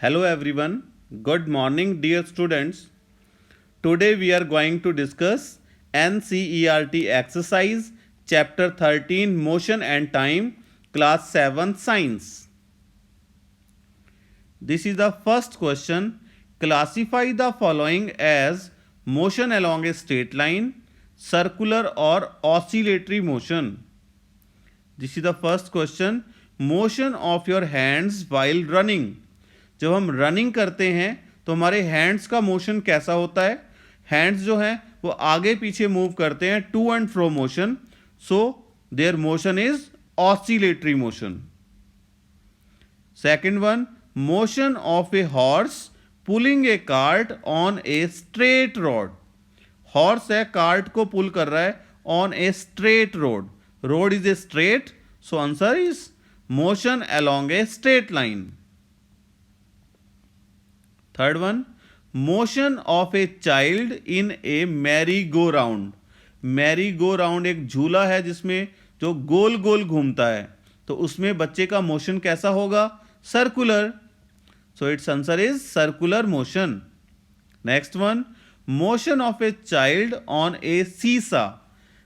Hello everyone. Good morning dear students. Today we are going to discuss NCERT exercise chapter 13 motion and time class 7 science. This is the first question. Classify the following as motion along a straight line, circular or oscillatory motion. This is the first question. Motion of your hands while running. जब हम running करते हैं तो हमारे hands का motion कैसा होता है? हैंड्स जो हैं वो आगे पीछे मूव करते हैं, to and fro motion. So their motion is oscillatory motion. Second one, motion of a horse pulling a cart on a straight road. Horse है, कार्ट को पुल कर रहा है on a straight road. Road is a straight, so answer is motion along a straight line. Third one, motion of a child in a merry go round. Merry go round एक झूला है जिसमें जो गोल गोल घूमता है, तो उसमें बच्चे का मोशन कैसा होगा? Circular. So its answer is circular motion. Next one, motion of a child on a seesaw.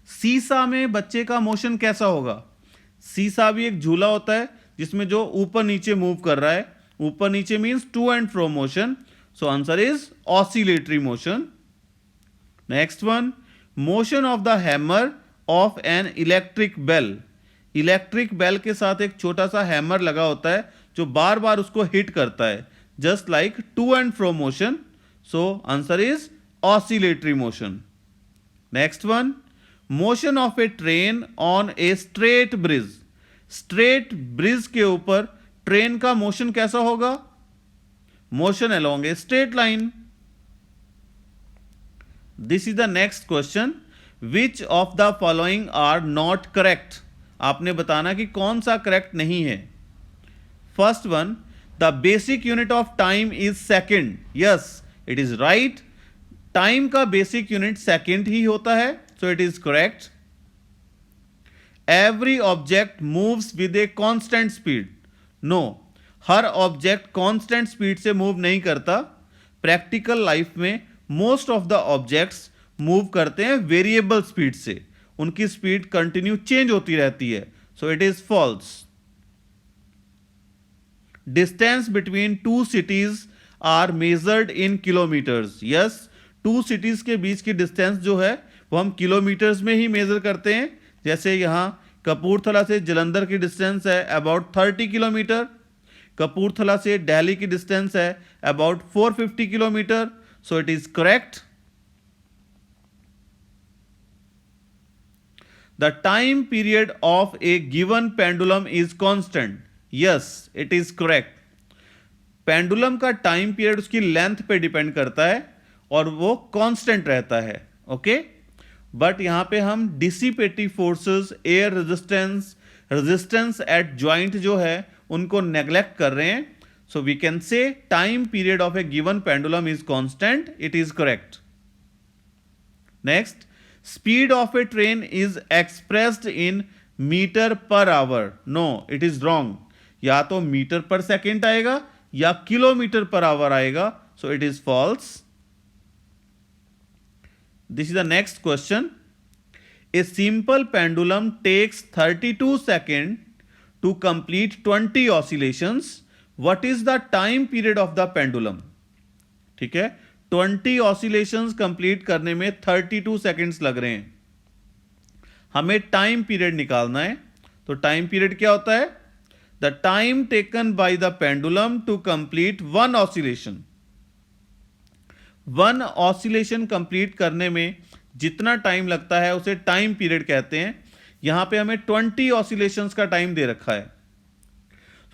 Seesaw में बच्चे का मोशन कैसा होगा? सीसा भी एक झूला होता है जिसमें जो ऊपर नीचे मूव कर रहा है. ऊपर नीचे means to and fro motion. So answer is oscillatory motion. Next one, motion of the hammer of an electric bell. Electric bell के साथ एक छोटा सा हैमर लगा होता है जो बार बार उसको हिट करता है, just like to and fro motion. So answer is oscillatory motion. Next one, motion of a train on a straight bridge. Straight bridge के ऊपर ट्रेन का मोशन कैसा होगा? Motion along a straight line. This is the next question. Which of the following are not correct. आपने बताना कि कौन सा करेक्ट नहीं है. First one, the basic unit of time is second. Yes, it is right. Time का basic unit second ही होता है, so it is correct. Every object moves with a constant speed. No, हर ऑब्जेक्ट कांस्टेंट स्पीड से move नहीं करता. Practical life में most of the objects move करते हैं वेरिएबल स्पीड से. उनकी स्पीड कंटिन्यू चेंज होती रहती है, so it is false. Distance between two cities are measured in kilometres. Yes, two cities के बीच की डिस्टेंस जो है वो हम किलोमीटर्स में ही मेजर करते हैं. जैसे यहां कपूरथला से जलंधर की डिस्टेंस है अबाउट 30 किलोमीटर. कपूरथला से दिल्ली की डिस्टेंस है about 450 kilometre. So it is correct. The time period of a given pendulum is constant. Yes, it is correct. Pendulum का टाइम पीरियड उसकी लेंथ पे डिपेंड करता है और वो कांस्टेंट रहता है. ओके, बट यहां पे हम dissipative forces, air resistance, resistance at joint जो है उनको नेग्लेक्ट कर रहे हैं. So we can say time period of a given pendulum is constant. It is correct. Next, speed of a train is expressed in metre per hour. No, it is wrong. या तो metre per second आएगा या kilometre per hour आएगा. So it is false. This is the next question. A simple pendulum takes 32 seconds to complete 20 oscillations. What is the time period of the pendulum? ठीक है, 20 oscillations complete करने में 32 seconds लग रहे हैं. हमें time period निकालना है. तो टाइम पीरियड क्या होता है? The time taken by the pendulum to complete one oscillation. One oscillation complete करने में जितना टाइम लगता है उसे टाइम पीरियड कहते हैं. यहां पे हमें 20 ऑसिलेशंस का टाइम दे रखा है.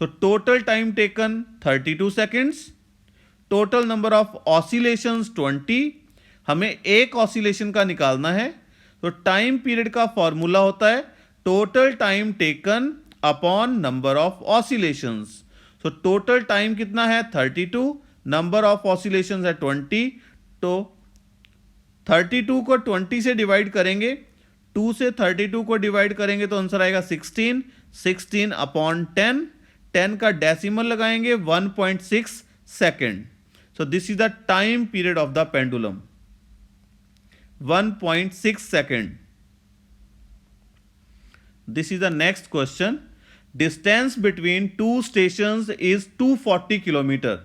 So total time taken 32 seconds. Total number of oscillations 20. हमें एक ऑसिलेशन का निकालना है. तो टाइम पीरियड का फॉर्मूला होता है total time taken upon number of oscillations. So total time कितना है? 32. नंबर ऑफ ऑसिलेशंस है 20. तो 32 को 20 से डिवाइड करेंगे, 2 से 32 को डिवाइड करेंगे तो आंसर आएगा 16. 16 अपॉन 10. 10 का डेसिमल लगाएंगे 1.6 second. So this is the time period of the pendulum, 1.6 second. This is the next question. Distance between two stations is 240 kilometre.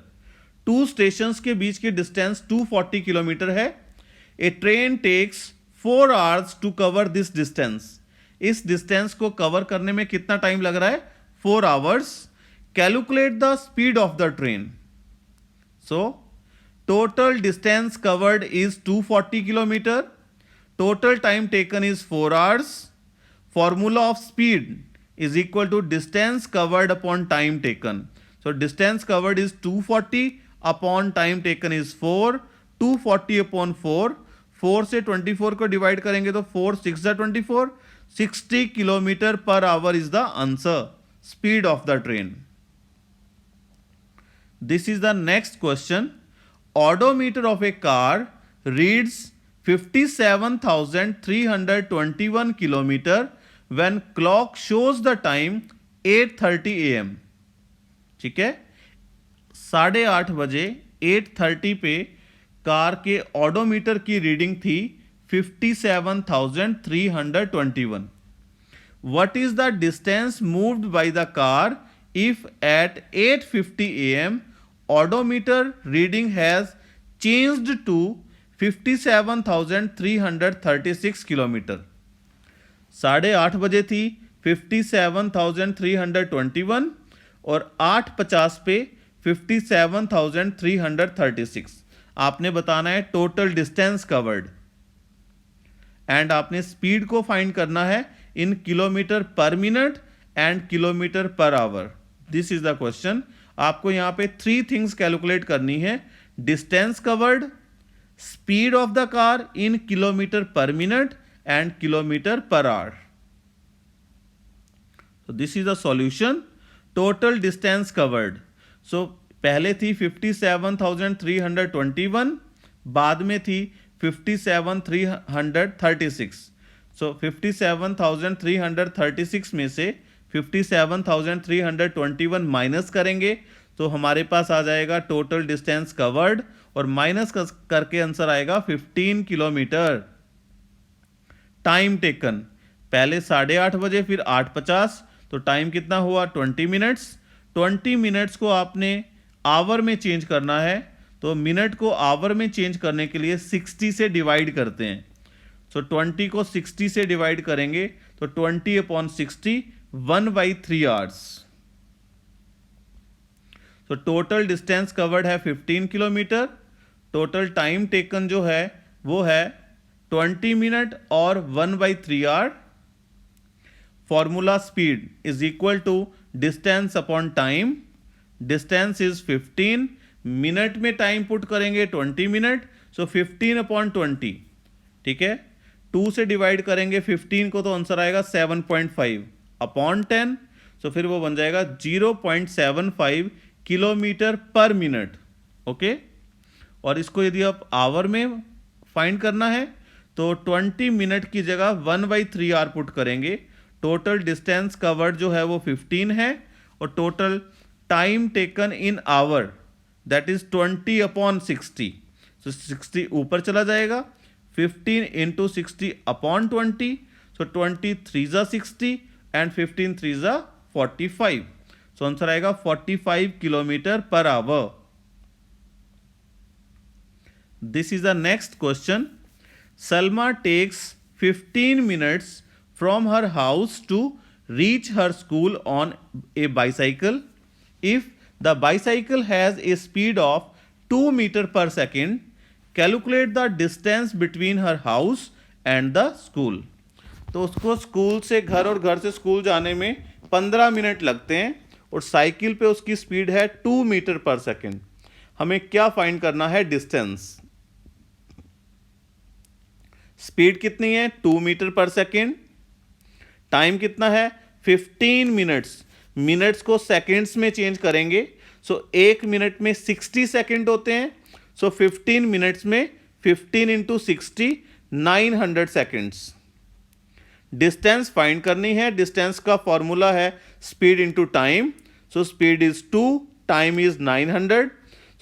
Two stations के बीच की डिस्टेंस 240 किलोमीटर है. A train takes 4 hours to cover this distance. इस distance को cover करने में कितना time लग रहा है? 4 hours. Calculate the speed of the train. So total distance covered is 240 kilometre. Total time taken is 4 hours. Formula of speed is equal to distance covered upon time taken. So distance covered is 240 upon time taken is 4. 240 upon 4. 4 से 24 को divide करेंगे तो 4 6 जा 24. 60 kilometre per our is the answer. Speed of the train. This is the next question. Odometer of a car reads 57,321 kilometer when clock shows the time 8:30 AM. ठीक है, 8:30 बजे 8:30 पे car के ऑडोमीटर की रीडिंग थी 57,321. What is the distance moved by the car if at 8:50 AM odometer reading has changed to 57,336 kilometre. 8:30 बजे थी 57,321 और 8:50 पे 57,336. आपने बताना है टोटल डिस्टेंस कवर्ड एंड आपने स्पीड को फाइंड करना है इन किलोमीटर पर minute and kilometre per hour. This is the question. आपको यहां पे 3 थिंग्स कैलकुलेट करनी है. Distance covered, speed of the car in kilometre पर minute and kilometre per our. So this is the solution. Total distance covered. So पहले थी 57,321, बाद में थी 57,336. So 57,336 में से 57,321 माइनस करेंगे तो हमारे पास आ जाएगा टोटल डिस्टेंस कवर्ड और माइनस करके आंसर आएगा 15 किलोमीटर. टाइम टेकन पहले 8:30 बजे फिर 8:50 तो टाइम कितना हुआ 20 मिनट्स. 20 मिनट्स को आपने आवर में चेंज करना है तो मिनट को आवर में चेंज करने के लिए 60 से डिवाइड करते हैं. सो 20 को 60 से डिवाइड करेंगे तो 20/60 1/3 hours. तो टोटल डिस्टेंस कवर्ड है 15 किलोमीटर. टोटल टाइम टेकन जो है वो है 20 मिनट और 1/3 hour. Formula speed is equal to distance upon time. Distance is 15. Minute में टाइम पुट करेंगे 20 मिनट. सो 15/20. ठीक है, 2 से डिवाइड करेंगे 15 को तो आंसर आएगा 7.5 अपॉन 10. सो फिर वो बन जाएगा 0.75 किलोमीटर पर मिनट. ओके, और इसको यदि आप आवर में फाइंड करना है तो 20 मिनट की जगह 1/3 hour पुट करेंगे. टोटल डिस्टेंस कवर्ड जो है वो 15 है और total time taken in hour that is 20/60. So 60 ऊपर चला जाएगा. 15 × 60/20. सो 20 3 60 एंड 15 3 45. सो आंसर आएगा 45 kilometre per hour. This is the next question. Salma takes 15 minutes from her house to reach her school on a bicycle. If the bicycle has a speed of 2 meters per second, calculate the distance between her house and the school. तो उसको school से घर और घर से school जाने में 15 minute लगते हैं और साइकिल पे उसकी स्पीड है 2 मीटर पर सेकेंड. हमें क्या फाइंड करना है? डिस्टेंस. स्पीड कितनी है? 2 मीटर पर सेकेंड. टाइम कितना है? 15 मिनट्स. मिनट्स को सेकेंड्स में चेंज करेंगे. सो 1 मिनट में 60 सेकेंड होते हैं. सो 15 मिनट्स में 15 × 60 900 सेकेंड्स. डिस्टेंस फाइंड करनी है. डिस्टेंस का फॉर्मूला है speed into time. So speed is 2, time is 900.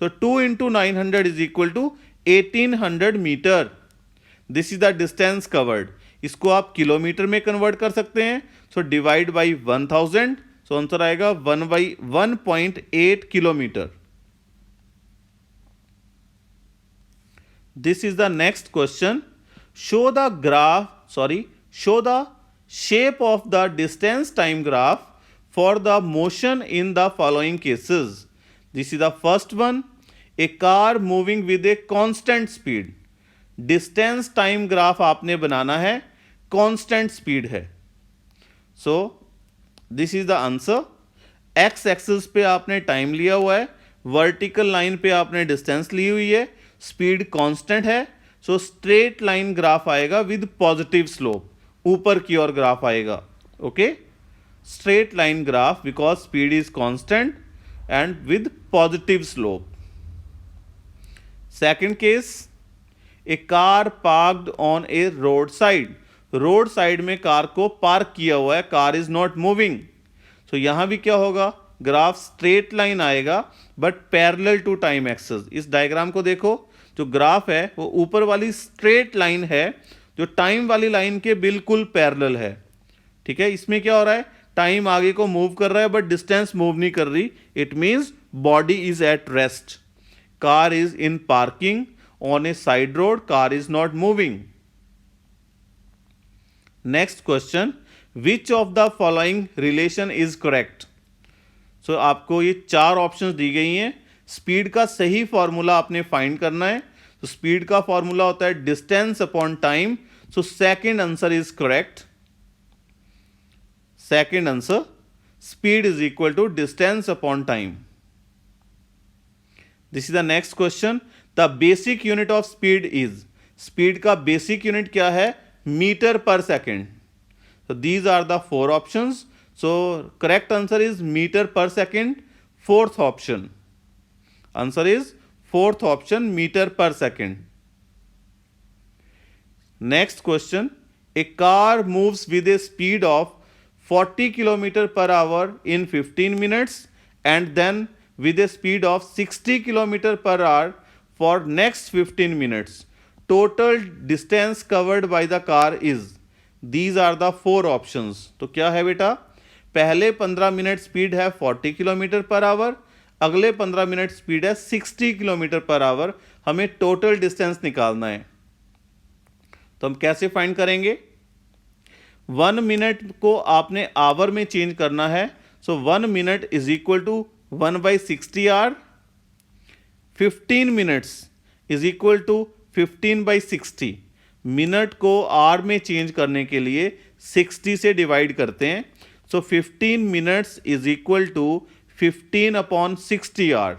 So 2 into 900 is equal to 1800 meter. This is the distance covered. इसको आप किलोमीटर में कन्वर्ट कर सकते हैं. So divide by 1000. So answer आएगा 1.8 kilometre. This is the next question. Show the shape of the distance time graph for the motion in the following cases. This is the first one. A car moving with a constant speed. Distance time graph आपने बनाना है, constant speed है. So this is the answer. X axis पे आपने time लिया हुआ है, vertical line पे आपने डिस्टेंस ली हुई है, स्पीड कांस्टेंट है. सो स्ट्रेट लाइन ग्राफ आएगा विद पॉजिटिव स्लोप, ऊपर की ओर ग्राफ आएगा. Okay, straight line graph because speed is constant and with positive slope. Second case, a car parked on a road side. Road side में car को park किया हुआ है, car is not moving. So यहां भी क्या होगा, ग्राफ स्ट्रेट लाइन आएगा but parallel to time axis. इस डायग्राम को देखो, जो ग्राफ है वो ऊपर वाली स्ट्रेट लाइन है जो टाइम वाली लाइन के बिल्कुल पैरेलल है. ठीक है, इसमें क्या हो रहा है, टाइम आगे को मूव कर रहा है बट डिस्टेंस मूव नहीं कर रही. It means body is at rest. Car is in parking on a side road, car is not moving. Next question, which of the following relation is correct. So आपको ये 4 options दी गई हैं. Speed का सही formula आपने find करना है. तो स्पीड का फॉर्मूला होता है distance upon time. So second answer is correct. Second answer, speed is equal to distance upon time. This is the next question. The basic unit of speed is. Speed का basic unit क्या है, metre per second. So these are the 4 options. So correct answer is meter per second. Fourth option. Answer is fourth option, meter per second. Next question. A car moves with a speed of 40 km per hour in 15 minutes and then with a speed of 60 km per hour for next 15 minutes. Total distance covered by the car is. These are the 4 options. तो क्या है बेटा, पहले 15 minute speed है 40 kilometre per our, अगले 15 minute speed है 60 kilometre per our. हमें total distance निकालना है. तो हम कैसे फाइंड करेंगे, 1 मिनट को आपने आवर में चेंज करना है. So 1 minute is equal to 1/60 hour. 15 minutes is equal to 15/60. Minute को आर में चेंज करने के लिए 60 से डिवाइड करते हैं. So 15 minutes is equal to 15/60 hour.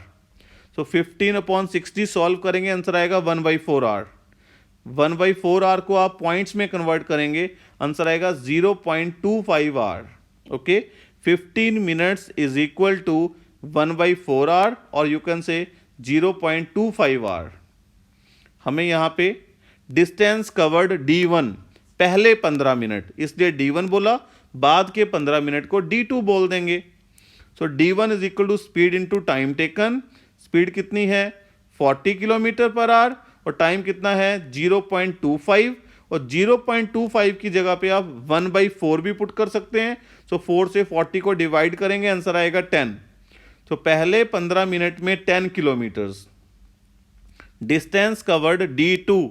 So 15/60 solve करेंगे, आंसर आएगा 1/4 आवर. 1/4 आवर को आप पॉइंट्स में कन्वर्ट करेंगे, आंसर आएगा 0.25 hour. Okay, 15 minutes is equal to 1/4 hour और यू कैन से 0.25 आवर. हमें यहाँ पे डिस्टेंस कवर्ड D1 पहले 15 मिनट, इसलिए D1 बोला, बाद के 15 मिनट को D2 बोल देंगे. So D1 is equal to speed into time taken. Speed कितनी है 40 किलोमीटर पर आवर और टाइम कितना है 0.25. और 0.25 की जगह पे आप 1/4 भी पुट कर सकते हैं. सो 4 से 40 को डिवाइड करेंगे, आंसर आएगा 10. तो पहले 15 मिनट में 10 kilometres. Distance covered D2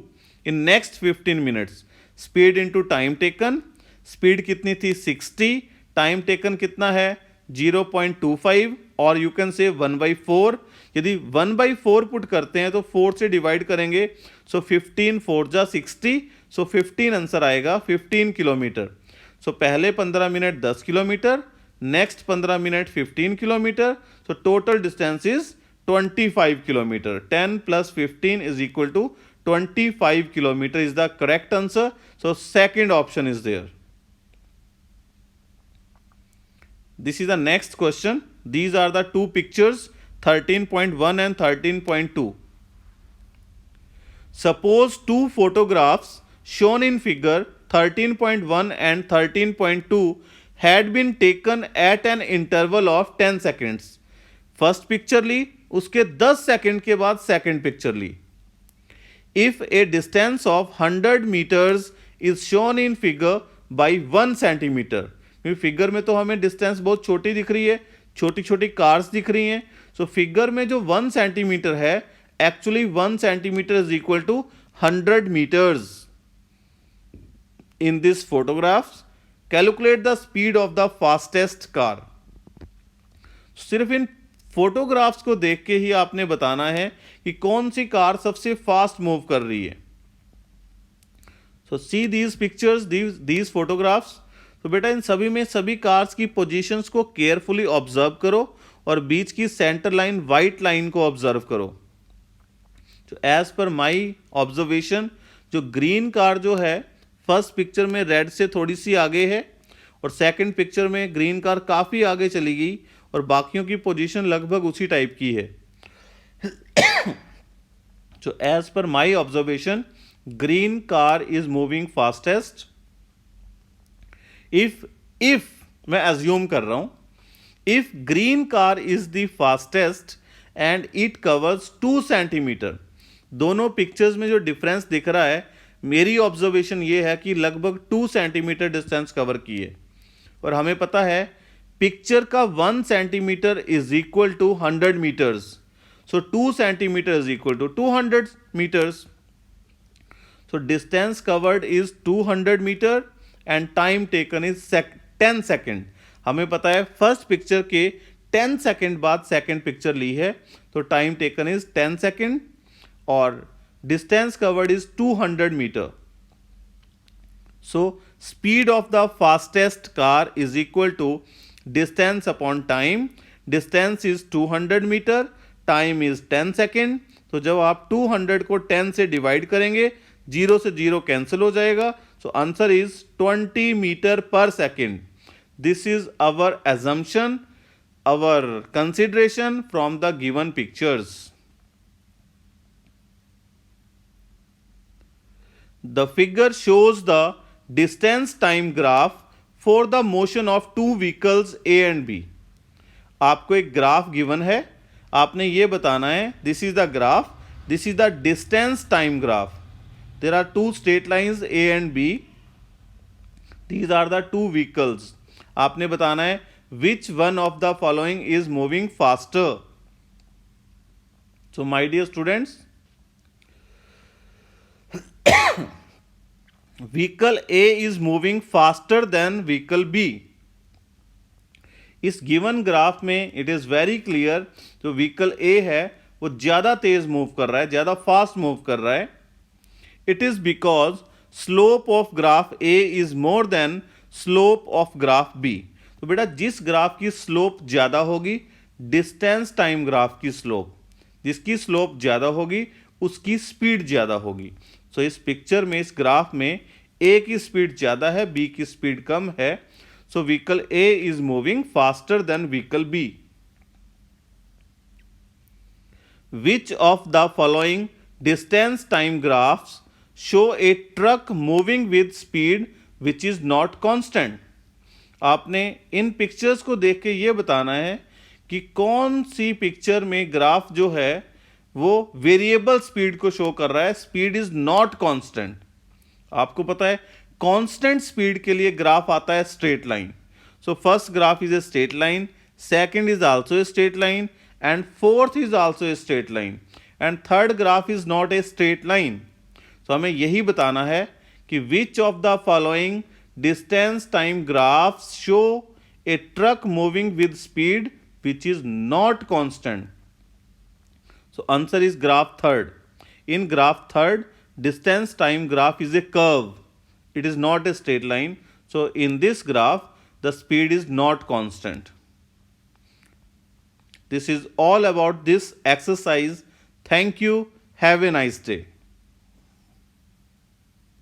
in next 15 minutes. Speed into time taken. Speed कितनी थी 60, टाइम टेकन कितना है 0.25 और यू कैन से 1/4. यदि 1/4 पुट करते हैं तो 4 से डिवाइड करेंगे. सो 15 4 जा 60. सो 15 आंसर आएगा 15 किलोमीटर. सो पहले 15 minute 10 kilometre, next 15 minute 15 kilometre. So total distance is 25 kilometre. 10 + 15 is equal to 25 kilometer is the correct answer. So second option is there. This is the next question. These are the 2 pictures, 13.1 and 13.2. Suppose 2 photographs shown in figure 13.1 and 13.2 had been taken at an interval of 10 seconds. First picture ली, उसके 10 second के बाद second picture ली। If a distance of 100 metres is shown in figure by 1 centimetre, figure में तो हमें distance बहुत छोटी दिख रही है, छोटी छोटी कार्स दिख रही हैं, सो फिगर में जो 1 सेंटीमीटर है, actually 1 centimetre is equal to 100 metres. In this photographs calculate the speed of the fastest car. सिर्फ इन फोटोग्राफ्स को देख के ही आपने बताना है कि कौन सी कार सबसे फास्ट मूव कर रही है। So see these pictures, these photographs. तो बेटा इन सभी में सभी कार्स की पोजीशंस को केयरफुली ऑब्जर्व करो और बीच की सेंटर लाइन वाइट लाइन को ऑब्जर्व करो। तो एज पर माई ऑब्जर्वेशन, जो ग्रीन कार जो है फर्स्ट पिक्चर में रेड से थोड़ी सी आगे है और सेकंड पिक्चर में ग्रीन कार काफ़ी आगे चली गई और बाकियों की पोजीशन लगभग उसी टाइप की है। So as per my observation, green car is moving fastest. If मैं assume कर रहा हूं, if green car is the fastest and it covers 2 centimetre, दोनों पिक्चर्स में जो डिफरेंस दिख रहा है, मेरी ऑब्जर्वेशन ये है कि लगभग 2 सेंटीमीटर डिस्टेंस कवर की है। और हमें पता है पिक्चर का 1 centimetre is equal to 100 metres, so 2 centimetre is equal to 200 metres. So distance covered is 200 metre and time taken is 10 second. हमें पता है फर्स्ट पिक्चर के 10 सेकेंड बाद सेकेंड पिक्चर ली है, तो टाइम टेकन इज 10 सेकेंड और distance covered is 200 metre. So speed of the fastest car is equal to distance upon time. Distance is 200 metre, time is 10 second. तो जब आप 200 को 10 से डिवाइड करेंगे, 0 से 0 कैंसिल हो जाएगा, so answer is 20 metre per second. This is our assumption, our consideration from the given pictures. The figure shows the distance time graph for the motion of two vehicles A and B. आपको एक graph given है, आपने ये बताना है, this is the graph, this is the distance time graph. There are two straight lines A and B, these are the two vehicles. आपने बताना है which one of the following is moving faster. So my dear students, vehicle A is moving faster than vehicle B. इस given graph में it is very clear, जो vehicle ए है वो ज्यादा तेज move कर रहा है, ज्यादा फास्ट मूव कर रहा है। It is because slope of graph A is more than slope of graph B. तो बेटा जिस ग्राफ की स्लोप ज्यादा होगी, डिस्टेंस टाइम ग्राफ की स्लोप, जिसकी स्लोप ज्यादा होगी उसकी स्पीड ज्यादा होगी। सो इस पिक्चर में, इस ग्राफ में ए की स्पीड ज्यादा है, बी की स्पीड कम है। So vehicle A is moving faster than vehicle B. Which of the following distance time graphs show a truck moving with speed which is not constant. आपने इन पिक्चर्स को देख के ये बताना है कि कौन सी पिक्चर में ग्राफ जो है वो वेरिएबल स्पीड को शो कर रहा है, स्पीड इज नॉट कांस्टेंट। आपको पता है कांस्टेंट स्पीड के लिए ग्राफ आता है straight line. So first graph is a straight line, second is also a straight line and fourth is also a straight line and third graph is not a straight line. So हमें यही बताना है कि which of the following distance time graphs show a truck moving with speed which is not constant. So answer is graph third. In graph third, distance time graph is a curve. It is not a straight line. So in this graph, the speed is not constant. This is all about this exercise. Thank you. Have a nice day.